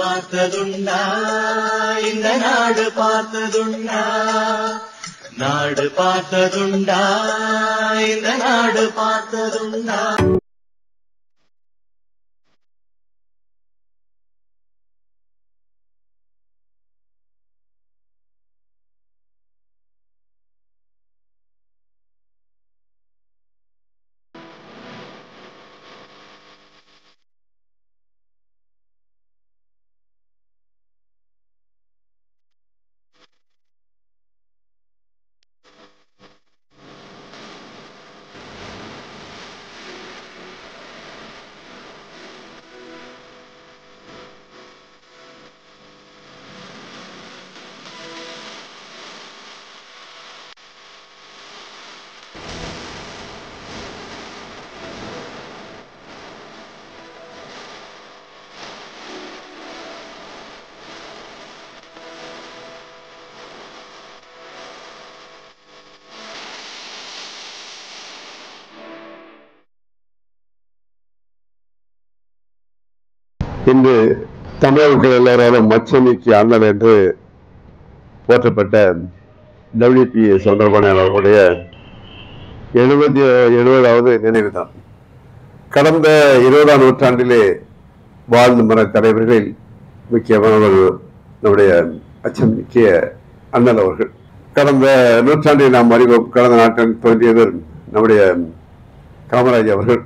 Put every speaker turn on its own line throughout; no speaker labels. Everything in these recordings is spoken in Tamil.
பார்த்ததுண்டா இந்த நாடு பார்த்ததுண்டா, நாடு பார்த்ததுண்டா இந்த நாடு பார்த்ததுண்டா.
இன்று தமிழர்கள் எல்லாராலும் மச்சமிக்கு அண்ணல் என்று போற்றப்பட்ட WPA சுந்தரபாண்டியன் அவர்களுடைய 70வது நினைவு தான். கடந்த 20ஆம் நூற்றாண்டிலே வாழ்ந்து மறை தலைவர்களில் முக்கியமானவர் நம்முடைய அச்சமிக்க அண்ணல் அவர்கள். கடந்த நூற்றாண்டில் நாம் அறிவோம், கடந்த நாட்டில் தோன்றியவர் நம்முடைய காமராஜ் அவர்கள்.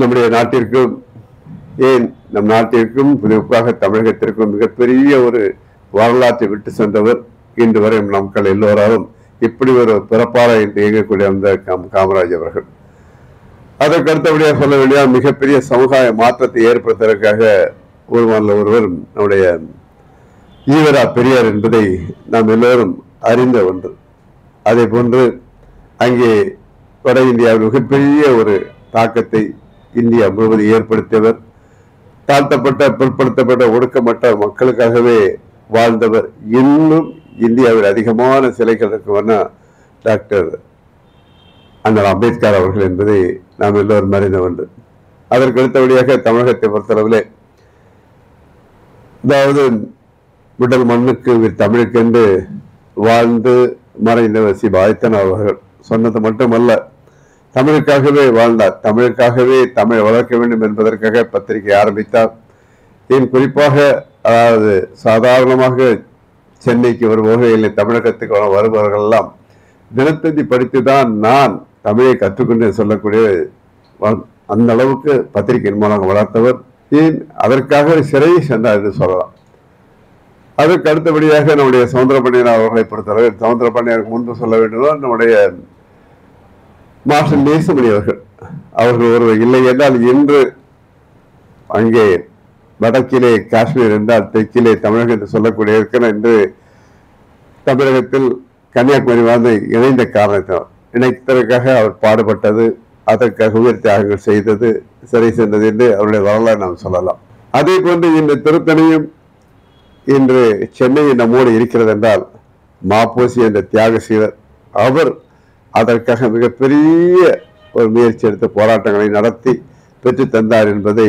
நம்முடைய நாட்டிற்கும், ஏன் நம் நாட்டிற்கும் குறிப்பாக தமிழகத்திற்கும் மிகப்பெரிய ஒரு வரலாற்றை விட்டு சென்றவர். இன்று வரை மக்கள் எல்லோராலும் இப்படி ஒரு பிறப்பாளர் என்று இயங்கக்கூடிய அந்த காமராஜ் அவர்கள். அதற்கு அடுத்தபடியாக சொல்ல வேண்டிய மிகப்பெரிய சமுதாய மாற்றத்தை ஏற்படுத்துவதற்காக ஒருவரில் ஒருவர் நம்முடைய ஈவரா பெரியார் என்பதை நாம் எல்லோரும் அறிந்த ஒன்று. அதே போன்று அங்கே வட இந்தியாவில் மிகப்பெரிய ஒரு தாக்கத்தை இந்தியா முழுவதும் ஏற்படுத்தியவர். தாழ்த்தப்பட்ட, பிற்படுத்தப்பட்ட, ஒடுக்கப்பட்ட மக்களுக்காகவே வாழ்ந்தவர். இன்னும் இந்தியாவில் அதிகமான சிலைகள் இருக்குன்னா டாக்டர் அண்ணல் அம்பேத்கர் அவர்கள் என்பதை நாம் எல்லோரும் அறிந்த ஒன்று. அதற்கு அடுத்தபடியாக தமிழகத்தை பொறுத்தளவிலே, அதாவது விடல் மண்ணுக்கு தமிழுக்கு என்று வாழ்ந்து மறைந்தவர் சி. ஆதித்தன் அவர்கள் சொன்னது மட்டுமல்ல, தமிழுக்காகவே வாழ்ந்தார். தமிழுக்காகவே தமிழை வளர்க்க வேண்டும் என்பதற்காக பத்திரிகை ஆரம்பித்தார். ஏன் குறிப்பாக, அதாவது சாதாரணமாக சென்னைக்கு வருபவர்கள், தமிழகத்துக்கு வருபவர்கள் எல்லாம் தினத்தந்தி படித்துதான் நான் தமிழை கற்றுக்கொண்டு சொல்லக்கூடிய அந்த அளவுக்கு பத்திரிகையின் மூலம் வளர்த்தவர். ஏன் அதற்காக சிறையை சென்றார் என்று சொல்லலாம். அதற்கு அடுத்தபடியாக நம்முடைய சவுந்தரபாண்டியன் அவர்களை பொறுத்தவரை, சவுந்தரபாண்டியனுக்கு முன்பு சொல்ல வேண்டும் நம்முடைய மாஸ்டர் நேசமணி அவர்கள் ஒருவர் இல்லை என்றால் இன்று அங்கே வடக்கிலே காஷ்மீர் என்றால் தெற்கிலே தமிழகம் என்று சொல்லக்கூடிய இருக்கிற என்று தமிழகத்தில் கன்னியாகுமரி வந்து இணைந்த காரணத்தினால் இணைத்ததற்காக அவர் பாடுபட்டது, அதற்காக உயிர் தியாகங்கள் செய்தது, சிறை சென்றது என்று அவருடைய வரலாறு நாம் சொல்லலாம். அதே போன்று இந்த திருத்தணியும் இன்று சென்னையில் நம்மோடு இருக்கிறது என்றால் மாப்போசி என்ற தியாகசீலர் அவர் அதற்காக மிகப்பெரிய ஒரு முயற்சி எடுத்து போராட்டங்களை நடத்தி பெற்று தந்தார் என்பதை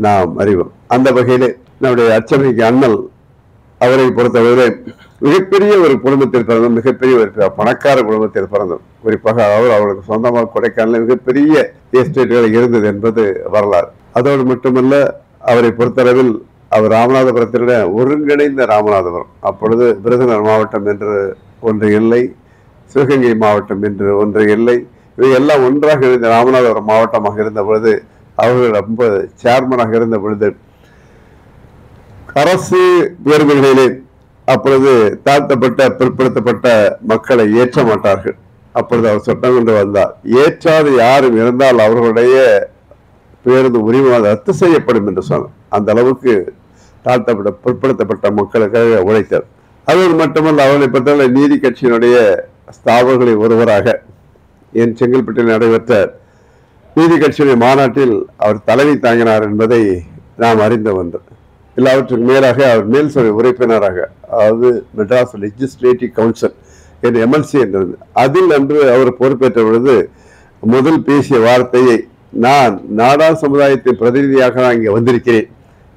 நாம் அறிவோம். அந்த வகையிலே நம்முடைய அச்சமிக்கு அண்ணல் அவரை பொறுத்தவரை மிகப்பெரிய ஒரு குடும்பத்தில் பிறந்தோம், மிகப்பெரிய ஒரு பணக்கார குடும்பத்தில் பிறந்தோம். குறிப்பாக அவர்களுக்கு சொந்தமாக கொடைக்கானல மிகப்பெரிய எஸ்டேட்டுகள் இருந்தது என்பது வரலாறு. அதோடு மட்டுமல்ல, அவரை பொறுத்தளவில் அவர் ராமநாதபுரத்தினுடைய ஒருங்கிணைந்த ராமநாதபுரம், அப்பொழுது விருதுநகர் மாவட்டம் என்று ஒன்று இல்லை, சிவகங்கை மாவட்டம் என்று ஒன்று இல்லை, இவை எல்லாம் ஒன்றாக இருந்த ராமநாதபுரம் மாவட்டமாக இருந்த பொழுது அவர்கள் ரொம்ப சேர்மனாக இருந்த பொழுது அரசு பேருந்துகளிலே அப்பொழுது தாழ்த்தப்பட்ட பிற்படுத்தப்பட்ட மக்களை ஏற்ற மாட்டார்கள். அப்பொழுது அவர் சட்டம் கொண்டு வந்தார். ஏற்றாது யாரும் இருந்தால் அவர்களுடைய பேருந்து உரிமை ரத்து செய்யப்படும் என்று சொன்னார். அந்த அளவுக்கு தாழ்த்தப்பட்ட பிற்படுத்தப்பட்ட மக்களுக்காக உழைத்தார். அதோடு மட்டுமல்ல, அவர்களை பொறுத்தவரை நீதி கட்சியினுடைய ஸ்தாபகர்களில் ஒருவராக என் செங்கல்பட்டில் நடைபெற்ற நீதி கட்சியுடைய மாநாட்டில் அவர் தலைமை தாங்கினார் என்பதை நாம் அறிந்த ஒன்று. எல்லாவற்றுக்கு மேலாக அவர் மேல் சபை உறுப்பினராக, அதாவது மெட்ராஸ் லெஜிஸ்லேட்டிவ் கவுன்சில் என்று MLC என்றது, அதில் அன்று அவர் பொறுப்பேற்ற பொழுது முதல் பேசிய வார்த்தையை, நான் நாடார் சமுதாயத்தின் பிரதிநிதியாக இங்கே வந்திருக்கிறேன்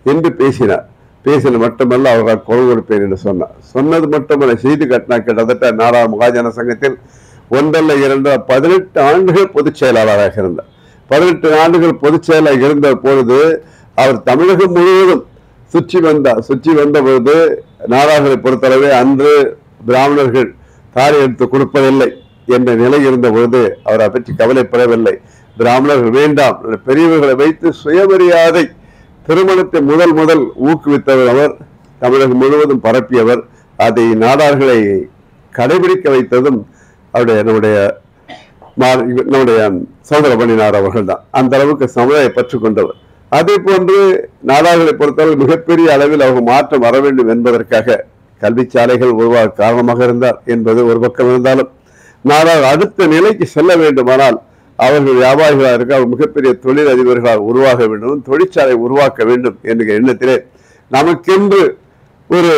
என்று பேசினார். பேசின மட்டுமல்ல அவர்கள் குரல் கொடுப்பேன் என்று சொன்னார். சொன்னது மட்டுமல்ல, செய்து கட்டினா கிட்டத்தட்ட நாடார் மகாஜன சங்கத்தில் 1 அல்ல 2 18 ஆண்டுகள் பொதுச் செயலாளராக இருந்தார். 18 ஆண்டுகள் பொதுச் செயலாளர் இருந்த பொழுது அவர் தமிழகம் முழுவதும் சுற்றி வந்த பொழுது நாடார்களை பொறுத்தளவே அன்று பிராமணர்கள் தாரை எடுத்து கொடுப்பதில்லை என்ற நிலை இருந்த பொழுது அவர் அதை பற்றி கவலைப்படவில்லை. பிராமணர்கள் வேண்டாம், பெரியவர்களை வைத்து சுயமரியாதை திருமணத்தை முதல் ஊக்குவித்தவர் அவர், தமிழகம் முழுவதும் பரப்பியவர். அதை நாடார்களை கடைபிடிக்க வைத்ததும் நம்முடைய சௌந்தரபாண்டியனார் அவர்கள் தான். அந்த அளவுக்கு சமுதாய பற்று கொண்டவர். அதே போன்று நாடார்களை பொறுத்தவரை மிகப்பெரிய அளவில் அவங்க மாற்றம் வர வேண்டும் என்பதற்காக கல்வி சாலைகள் உருவாக காரணமாக இருந்தார் என்பது ஒரு பக்கம் இருந்தாலும், நாடார் அடுத்த நிலைக்கு செல்ல வேண்டுமானால் அவர்கள் வியாபாரிகளாக இருக்க அவர் மிகப்பெரிய தொழில் அதிபர்களாக உருவாக வேண்டும், தொழிற்சாலை உருவாக்க வேண்டும் என்கிற எண்ணத்திலே நமக்கென்று ஒரு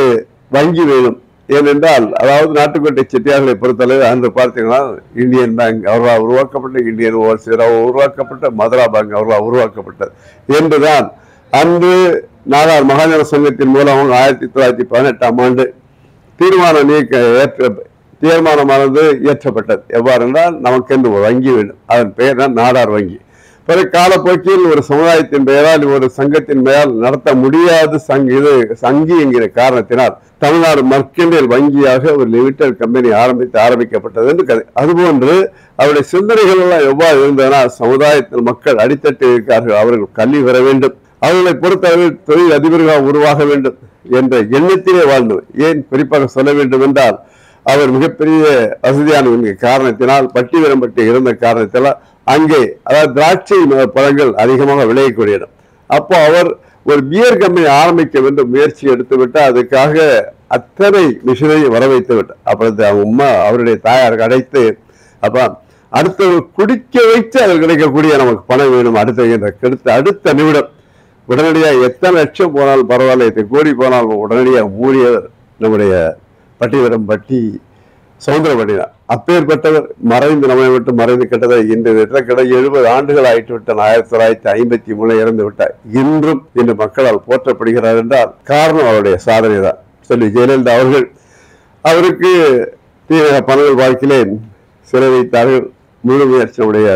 வங்கி வேணும். ஏனென்றால் அதாவது நாட்டுக்கோட்டை செட்டியார்களை பொறுத்தளவு அன்று பார்த்தீங்கன்னா இந்தியன் பேங்க் அவர்களால் உருவாக்கப்பட்ட, இந்தியன் ஓவர்சீஸ் உருவாக்கப்பட்ட, மதுரா பேங்க் அவர்களால் உருவாக்கப்பட்டது என்றுதான் அன்று நாடார் மகாஜன சங்கத்தின் மூலம் 1918ஆம் ஆண்டு தீர்மானமானது இயற்றப்பட்டது. எவ்வாறு என்றால் நமக்கென்று ஒரு வங்கி வேண்டும், அதன் பெயர் தான் நாடார் வங்கி. பிறகு காலப்போக்கில் ஒரு சமுதாயத்தின் பெயரால் ஒரு சங்கத்தின் பெயரால் நடத்த முடியாது சங்கி என்கிற காரணத்தினால் தமிழ்நாடு மர்க்கெண்டியல் வங்கியாக ஒரு லிமிடெட் கம்பெனி ஆரம்பிக்கப்பட்டது என்று கதை. அதுபோன்று அவருடைய சிந்தனைகள் எல்லாம் எவ்வாறு இருந்ததுன்னா, சமுதாயத்தில் மக்கள் அடித்தட்டு இருக்கிறார்கள், அவர்கள் கல்வி பெற வேண்டும், அவர்களை பொறுத்தவரை தொழில் அதிபர்களாக உருவாக வேண்டும் என்ற எண்ணத்திலே வாழ்ந்தவர். ஏன் குறிப்பாக சொல்ல வேண்டும் என்றால், அவர் மிகப்பெரிய வசதியான காரணத்தினால் பட்டிவரம்பட்டி இருந்த காரணத்தினால் அங்கே அதாவது திராட்சை பழங்கள் அதிகமாக விளையக்கூடிய இடம். அப்போ அவர் ஒரு பியர் கம்பெனி ஆரம்பிக்க வேண்டும் முயற்சி எடுத்து விட்டால் அதுக்காக அத்தனை மிஷினரி வர வைத்து விட்டார். அப்புறம் அவங்க அம்மா அவருடைய தாயாருக்கு அடைத்து அப்ப அடுத்தவர்கள் குடிக்க வைத்து அது கிடைக்கக்கூடிய நமக்கு பணம் வேணும் அடுத்த நிமிடம் உடனடியாக எத்தனை லட்சம் போனாலும் பரவாயில்ல, எத்தனை கோடி போனாலும் உடனடியாக மூடியவர் நம்முடைய பட்டி சௌந்தரபாண்டியனார். அப்பேற்பட்டவர் நம்மை விட்டு மறைந்து கிட்டதை இன்று கிட்ட 70 ஆண்டுகள் ஆயிட்டு விட்டார். 1953 இறந்து விட்டார். இன்று மக்களால் போற்றப்படுகிறார் என்றால் காரணம் அவருடைய சாதனை தான். செல்வி ஜெயலலிதா அவருக்கு பணங்கள் வாழ்க்கையிலே சிறை வைத்தார்கள். முழு முயற்சியுடைய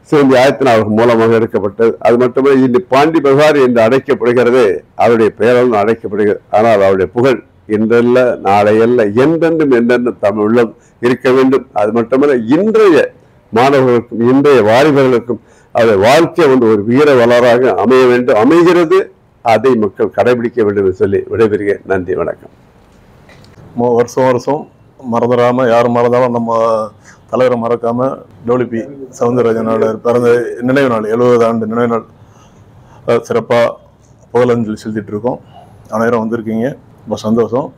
சிவந்தி ஆயத்தன் அவர்கள் மூலமாக எடுக்கப்பட்டது. அது மட்டுமல்ல, இன்று பாண்டி பகார் என்று அழைக்கப்படுகிறது, அவருடைய பெயரால் அழைக்கப்படுகிறது. ஆனால் அவருடைய புகழ் இன்றல்ல நாளையல்ல என்றென்றும் தமிழ் உள்ளம் இருக்க வேண்டும். அது மட்டுமல்ல, இன்றைய மாணவர்களுக்கும் இன்றைய வாலிபர்களுக்கும் அவருடைய வாழ்க்கை ஒரு வீர வளராக அமைகிறது. அதை மக்கள் கடைபிடிக்க வேண்டும் என்று சொல்லி விடைபெறுகிறேன். நன்றி, வணக்கம்.
வருஷம் மறந்துடாம, யாரும் மறந்தாலும் நம்ம தலைவரை மறக்காம டோலிபி சவுந்தரராஜனோட பிறந்த நினைவு நாள் 70 ஆண்டு நினைவு நாள் சிறப்பாக புகழஞ்சலி செலுத்திட்டு இருக்கோம். அனைவரும் வந்திருக்கீங்க, ரொம்ப சந்தோஷம்.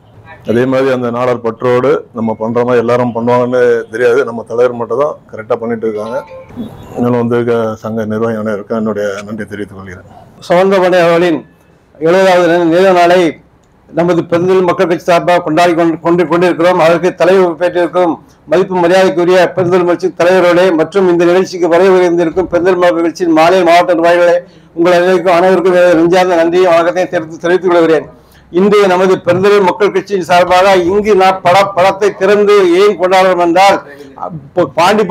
அதே மாதிரி அந்த நாடார் பற்றோடு நம்ம பண்ற மாதிரி எல்லாரும் பண்ணுவாங்கன்னு தெரியாது, நம்ம தலைவர் மட்டும் தான் கரெக்டாக பண்ணிட்டு இருக்காங்க. இன்னும் வந்திருக்க சங்க நிர்வாகி அனைவருக்கும் என்னுடைய நன்றி தெரிவித்துக் கொள்கிறேன்.
சவுந்தரபாண்டியன் அவர்களின் 70வது நினைவு நாளை நமது பெருந்தொழில் மக்கள் கட்சி சார்பாக கொண்டாடி கொண்டிருக்கிறோம். அதற்கு தலைவர் பெற்றிருக்கும் மதிப்பு மரியாதைக்குரிய பெருந்தொழில் கட்சி தலைவர்களே மற்றும் இந்த நிகழ்ச்சிக்கு வரவிருந்திருக்கும் பெருந்தொழில் மக்கள் கட்சியின் மாவட்ட நிர்வாகிகளே, உங்கள் அனைவருக்கும் நெஞ்சார்ந்த நன்றியை வணக்கத்தை தெரிவித்துக் கொள்கிறேன். இன்றைய நமது பெருந்தொழில் மக்கள் கட்சியின் சார்பாக இங்கு நான் படத்தை திறந்து ஏன் கொண்டாடுறோம் என்றால், பாண்டி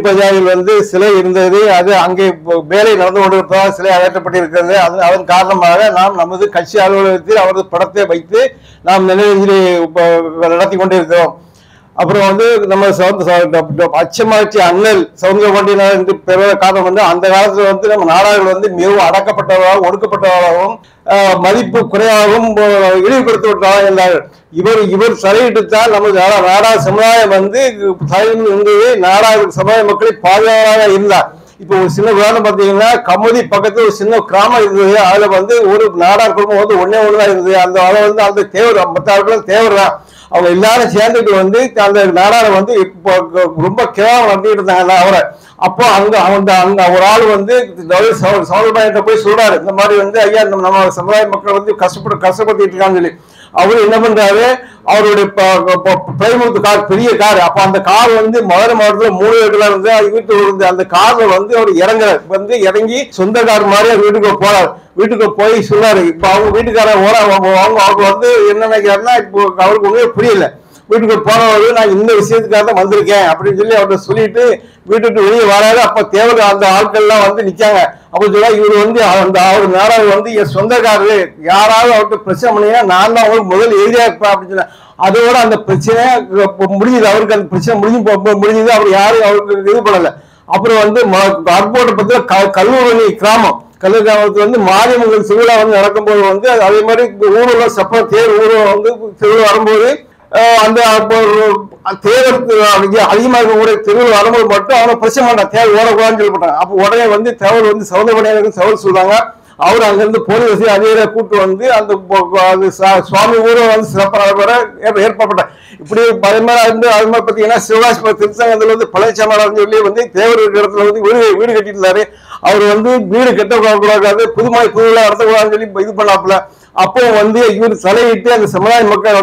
பஜாரில் சிலை இருந்தது, அது அங்கே வேலை நடந்து கொண்டிருப்பதால் சிலை அகற்றப்பட்டிருக்கிறது. அதன் காரணமாக நாம் நமது கட்சி அலுவலகத்தில் அவரது படத்தை வைத்து நாம் நினைவு நடத்தி கொண்டிருக்கிறோம். அப்புறம் நம்ம அச்சமாட்சி அண்ணல் சவுந்தரபாண்டியனார் என்று பெறுவத காரணம் அந்த காலத்துல நம்ம நாடார்கள் மிகவும் அடக்கப்பட்டவராகவும் ஒடுக்கப்பட்டவராகவும் மதிப்பு குறைவாகவும் இழிவுபடுத்தப்பட்டவராக இருந்தார்கள். இவர் தலையிட்டுத்தான் நமது நாடார் சமுதாயம் இருந்தது. நாடார் சமுதாய மக்களை பாதுகாவலாக இருந்தார். இப்போ ஒரு சின்ன உதாரணம் பார்த்தீங்கன்னா, கமுதி பக்கத்துல ஒரு சின்ன கிராமம் இருந்தது. அதுல ஒரு நாடார் குடும்பம் ஒன்னேதான் இருந்தது. அந்த தேவர் மற்ற தேவர் தான். அவங்க எல்லாரும் சேர்ந்துட்டு அந்த நாடாரை இப்போ ரொம்ப கேவலம் நடத்திட்டு இருந்தாங்க அவரை. அப்போ அங்க ஒரு ஆள் சவுந்தரபாண்டியன் போய் சொல்றாரு, இந்த மாதிரி ஐயா நம்ம சமுதாய மக்கள் கஷ்டப்பட்டு இருக்கான்னு சொல்லி. அவரு என்ன பண்றாரு, அவருடைய பிரைமூத் கார், பெரிய கார். அப்ப அந்த கார் வந்து மதுரை மாவட்டத்துல 3 இடத்துல இருந்து வீட்டுக்கு இருந்து அந்த கார்ல வந்து அவர் இறங்கி சொந்த கார் மாதிரி வீட்டுக்கு போறாரு. வீட்டுக்கு போய் சொன்னாரு. இப்ப அவங்க வீட்டுக்காரர் அவங்க வந்து என்ன நினைக்கிறாருன்னா, இப்போ அவருக்கு ஒண்ணுமே புரியல. வீட்டுக்கு போனவரு நான் இந்த விஷயத்துக்காக தான் வந்திருக்கேன் அப்படின்னு சொல்லி அவர்கிட்ட சொல்லிட்டு வீட்டுக்கு வெளியே வராது. அப்ப தேவை அந்த ஆட்கள் எல்லாம் வந்து நிக்காங்க. அப்ப சொல்ல இவரு வந்து அவர் நாடாவது வந்து என் சொந்தக்காரரு, யாராவது அவர்கிட்ட பிரச்சனை பண்ணீங்கன்னா நான் தான் அவங்களுக்கு முதல் எதிரியா இருப்பேன் அப்படின்னு சொன்னேன். அதோட அந்த பிரச்சனை முடிஞ்சது. அவருக்கு அந்த பிரச்சனை முடிஞ்சது. அவர் யாரும் அவருக்கு இது பண்ணல. அப்புறம் வந்து அர்போட்டை பத்தில கல்லூரணி கிராமம், கல்லூரி கிராமத்துல வந்து மாரியம்மன் திருவிழா வந்து நடக்கும்போது வந்து அதே மாதிரி ஊர்ல சப்ப தேர் ஊர்வலம் வந்து திருவிழா வரும்போது அந்த தேவருக்கு அதிகமாக இருக்கக்கூடிய திருவிழா வரும்போது மட்டும் அவனை பிரச்சனை பண்ண தேவை ஓடக்கூடாதுன்னு சொல்லப்பட்டாங்க. அப்போ உடனே வந்து தேவர் வந்து சவுந்தரபாண்டியனுக்கு தகவல் சொல்றாங்க. அவர் அங்கிருந்து போலீஸ் அதிகாரியை கூட்டு வந்து அந்த சுவாமி ஊரம் வந்து சிறப்பாக ஏற்பட்ட இப்படி பலமாக இருந்து அது மாதிரி பார்த்தீங்கன்னா சிவகாசி திருச்சங்கத்தில் வந்து பழனிசாமி சொல்லி வந்து தேவர் இடத்துல வந்து வீடு கட்டிட்டு இருந்தாரு. அவர் வந்து வீடு கட்டக்கூடாது, புதுமாய் புதுவிழா நடத்தக்கூடாதுன்னு சொல்லி இது பண்ணாப்புல. அப்போ வந்து இவர் தலையிட்டு அந்த சமுதாய மக்கள்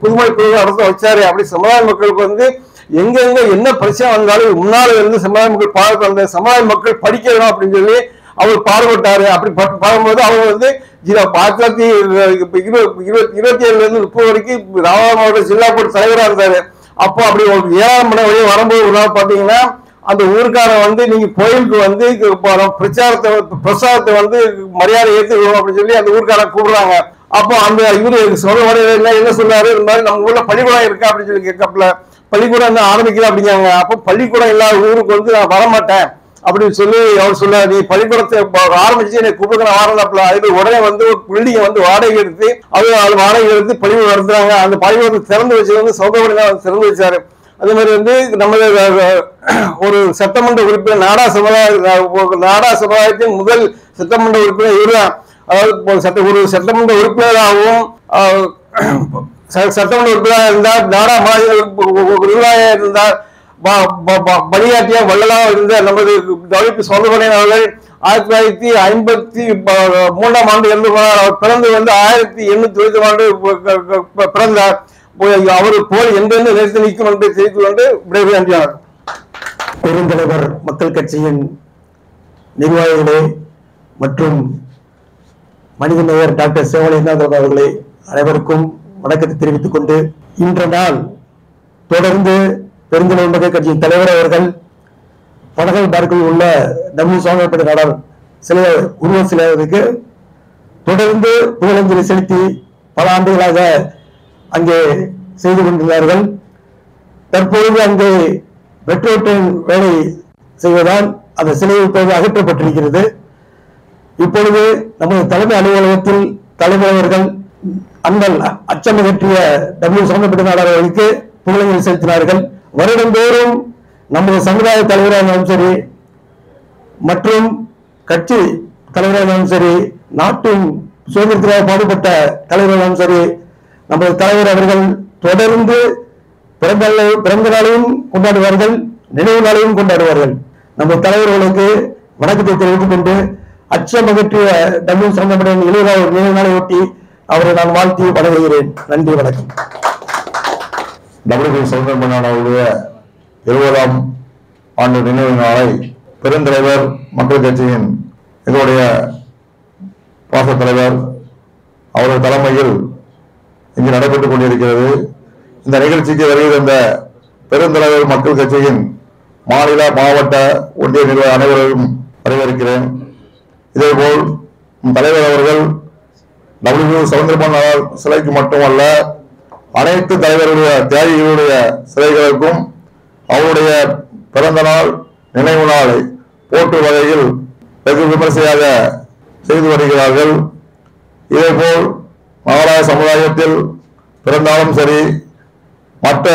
புதுமாய் புதுவிழா நடத்த வச்சாரு. அப்படி சமுதாய மக்களுக்கு வந்து எங்கெங்க என்ன பிரச்சனை வந்தாலும் முன்னால இருந்து சமுதாய மக்கள் பார்க்க அந்த சமுதாய மக்கள் படிக்கணும் அப்படின்னு சொல்லி அவர் பாடுபட்டாரு. அப்படி பாடும்போது அவங்க வந்து 1927 இருந்து 30 வரைக்கும் ராமநாதபுரம் மாவட்ட ஜில்லா போர்டு தலைவராக இருந்தாரு. அப்போ அப்படி 7ஆம் மணி வழியே வரும்போது ஒரு நாள் பாத்தீங்கன்னா அந்த ஊருக்காரன் வந்து நீங்க கோயிலுக்கு வந்து பிரசாதத்தை வந்து மரியாதை ஏற்றுக்கணும் அப்படின்னு சொல்லி அந்த ஊருக்காரன் கூப்பிடுறாங்க. அப்போ அந்த இவரு சொல்ல என்ன சொன்னாரு, இந்த மாதிரி நம்ம ஊர்ல பள்ளிக்கூடம் இருக்கா அப்படின்னு சொல்லி கேட்கப்பல. பள்ளிக்கூடம் ஆரம்பிக்கல அப்படிங்காங்க. அப்போ பள்ளிக்கூடம் இல்லாத ஊருக்கு வந்து நான் வரமாட்டேன் அப்படின்னு சொல்லி அவர் சொல்ல, நீ பள்ளிக்கூடத்தை ஆரம்பிச்சு என்னை கூப்பிட்டு நான் வரலாப்ல. அதுக்கு உடனே வந்து ஒரு பில்டிங்கை வந்து வாடகை எடுத்து வாடகை எடுத்து பள்ளிக்கூடம் நடத்துறாங்க. அந்த பள்ளிக்கூடத்தை திறந்து வச்சது வந்து சௌகரியம் திறந்து வச்சாரு. அதே மாதிரி வந்து நம்ம ஒரு சட்டமன்ற உறுப்பினர் நாடா சமுதாயத்தின் முதல் சட்டமன்ற உறுப்பினர் இவர்தான். அதாவது ஒரு சட்டமன்ற உறுப்பினராகவும் சட்டமன்ற உறுப்பினராக இருந்தார். நாடா மாநில நிர்வாகியாக இருந்தார். பணியாற்றிய வள்ளலாக இருந்த நமது WP சௌந்தரபாண்டியன் அவர்கள் 1953ஆம் ஆண்டு இறந்து போனார். அவர் பிறந்து வந்து 1890 ஆண்டு பிறந்தார். அவர் போல் எந்தெந்த நிலைத்து நிற்கும் என்று தெரிவித்துக் கொண்டு விடைபெறுகிறார்.
பெருந்தலைவர் மக்கள் கட்சியின் நிர்வாகிகளே மற்றும் மனிதநேயர் டாக்டர் சேவலிநாதன் அவர்களே, அனைவருக்கும் வணக்கத்தை தெரிவித்துக் கொண்டு இன்ற நாள் தொடர்ந்து பெருந்தலைவர் மக்கள் கட்சியின் தலைவர் அவர்கள் பனகல் பார்க்கில் உள்ள W சுவாமிநாத நாடார் சிலை உருவ சிலைக்கு தொடர்ந்து புகழஞ்சலி செலுத்தி பல ஆண்டுகளாக அங்கே செய்து கொண்டுள்ளார்கள். தற்பொழுது அங்கே மெட்ரோ ட்ரெயின் வேலை செய்வதால் அந்த சிலை இப்போது அகற்றப்பட்டிருக்கிறது. இப்பொழுது நமது தலைமை அலுவலகத்தில் தலைவர் அவர்கள் அண்ணல் அச்சம் அகற்றிய W சுவாமிநாத நாடார் அவர்களுக்கு புகழஞ்சலி செலுத்தினார்கள். வருடந்தோறும் நமது சமுதாய தலைவராக இருந்தாலும் சரி மற்றும் கட்சி தலைவராக இருந்தாலும் சரி, நாட்டின் சுதந்திரத்திற்காக பாடுபட்ட தலைவர்களும் சரி, நமது தலைவர் அவர்கள் தொடர்ந்து பிறந்த நாளையும் கொண்டாடுவார்கள், நினைவு நாளையும் கொண்டாடுவார்கள். நமது தலைவர்களுக்கு வணக்கத்தை தெரிவித்துக் கொண்டு அச்சம் அகற்றிய W சுவாமிநாதன் நினைவு நாளை ஒட்டி அவரை நான் வாழ்த்தி வணங்குகிறேன். நன்றி, வணக்கம்.
WP சௌந்தரபாண்டியன் அவருடைய 20ஆம் ஆண்டு நினைவு நாளை பெருந்தலைவர் மக்கள் கட்சியின் எங்களுடைய பாச தலைவர் அவரது தலைமையில் இங்கு நடைபெற்றுக் கொண்டிருக்கிறது. இந்த நிகழ்ச்சிக்கு வருகை தந்த பெருந்தலைவர் மக்கள் கட்சியின் மாநில மாவட்ட ஒன்றிய நிர்வாக அனைவரையும் வரவேற்கிறேன். இதேபோல் தலைவர் அவர்கள் W சௌந்தரபாண்டியன் சிலைக்கு மட்டுமல்ல, அனைத்து தலைவர்களுடைய தியாகிகளுடைய சிலைகளுக்கும் அவருடைய பிறந்த நாள் நினைவு நாளை போற்று வகையில் வெகு விமர்சையாக செய்து வருகிறார்கள். இதேபோல் மகாராய சமுதாயத்தில் பிறந்தாலும் சரி, மற்ற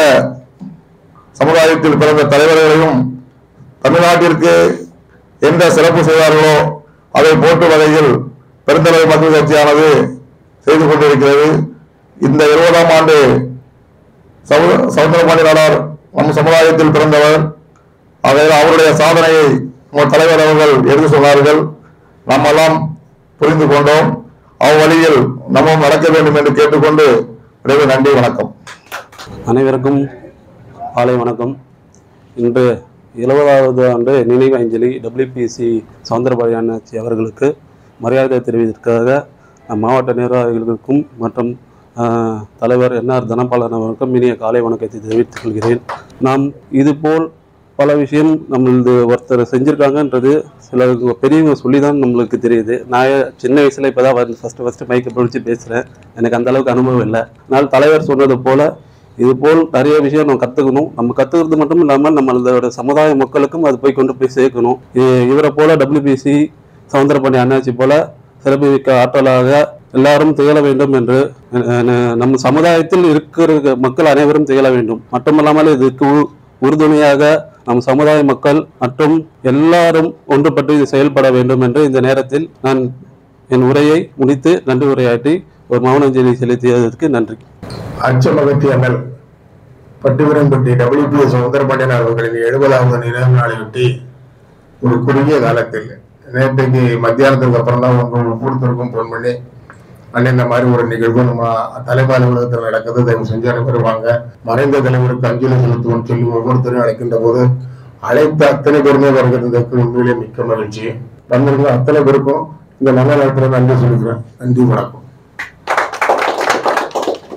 சமுதாயத்தில் பிறந்த தலைவர்களையும் தமிழ்நாட்டிற்கு எந்த சிறப்பு செய்தார்களோ அதை போற்று வகையில் பெருந்தலைவர் மக்கள் கட்சியானது செய்து கொண்டிருக்கிறது. இந்த 20ஆம் ஆண்டு சௌந்தரபாண்டியன் நாடார் நம் சமுதாயத்தில் பிறந்தவர். அதாவது அவருடைய சாதனையை தலைவர் அவர்கள் எடுத்து சொன்னார்கள். நம்மெல்லாம் புரிந்து கொண்டோம். அவ்வழியில் நம்ம நடக்க வேண்டும் என்று கேட்டுக்கொண்டு நன்றி, வணக்கம்.
அனைவருக்கும் காலை வணக்கம். இன்று 70வது ஆண்டு நினைவு அஞ்சலி WPC சவுந்தரபாணி அண்ணாச்சி அவர்களுக்கு மரியாதை தெரிவிப்பதற்காக மாவட்ட நிர்வாகிகளுக்கும் மற்றும் தலைவர் NR தனபாலன் அவர்களுக்கும் இனிய காலை வணக்கத்தை தெரிவித்துக் கொள்கிறேன். நாம் இதுபோல் பல விஷயம் நம்மளது ஒருத்தர் செஞ்சுருக்காங்கன்றது சில பெரியவங்க சொல்லி தான் நம்மளுக்கு தெரியுது. நான் சின்ன வயசில் இப்போ தான் ஃபஸ்ட்டு மைக்கை பிடிச்சி பேசுகிறேன். எனக்கு அந்த அளவுக்கு அனுபவம் இல்லை. அதனால் தலைவர் சொன்னது போல் இதுபோல் நிறைய விஷயம் நம்ம கற்றுக்கணும். நம்ம கற்றுக்கிறது மட்டும் இல்லாமல் நம்மளோட சமுதாய மக்களுக்கும் அது கொண்டு போய் சேர்க்கணும். இவரை போல் WPC சவுந்தரபாணி அண்ணாச்சி போல் சிறப்புமிக்க ஆற்றலாக எல்லாரும் திகழ வேண்டும் என்று நம்ம சமுதாயத்தில் இருக்கிற மக்கள் அனைவரும் திகழ வேண்டும். மட்டுமல்லாமல் இதுக்கு உறுதுணையாக நம் சமுதாய மக்கள் மற்றும் எல்லாரும் ஒன்றுபட்டு இது செயல்பட வேண்டும் என்று இந்த நேரத்தில் நான் என் உரையை முடித்து நன்றி உரையாற்றி ஒரு மௌன அஞ்சலி செலுத்தியதற்கு நன்றி.
அச்சமகத்தி அண்ணல் பட்டுவிரன்பட்டி WPS சவுந்தரபாண்டியன் அவர்களின் 70வது நினைவு நாளையொட்டி ஒரு குறுகிய காலத்தில் நேற்றைக்கு மத்தியானத்துக்கு அப்புறம் தான் ஒவ்வொருத்தருக்கும் போன் பண்ணி அண்ணன் இந்த மாதிரி ஒரு நிகழ்வு நம்ம தலைமை அலுவலகத்தில் நடக்குது, தயவு செஞ்சு அனைவரும் வாங்க, மறைந்த தலைவருக்கு அஞ்சலி செலுத்துவோம் சொல்லி ஒவ்வொருத்தரும் அழைக்கின்ற போது அழைத்த அத்தனை பேருமே வருகிறதுக்கு உண்மையிலே மிக்க மகிழ்ச்சி. வந்திருக்கிற அத்தனை பேருக்கும் இந்த நல்ல நேரத்தில் நன்றி சொல்லிக்கிறேன். நன்றி, வணக்கம்.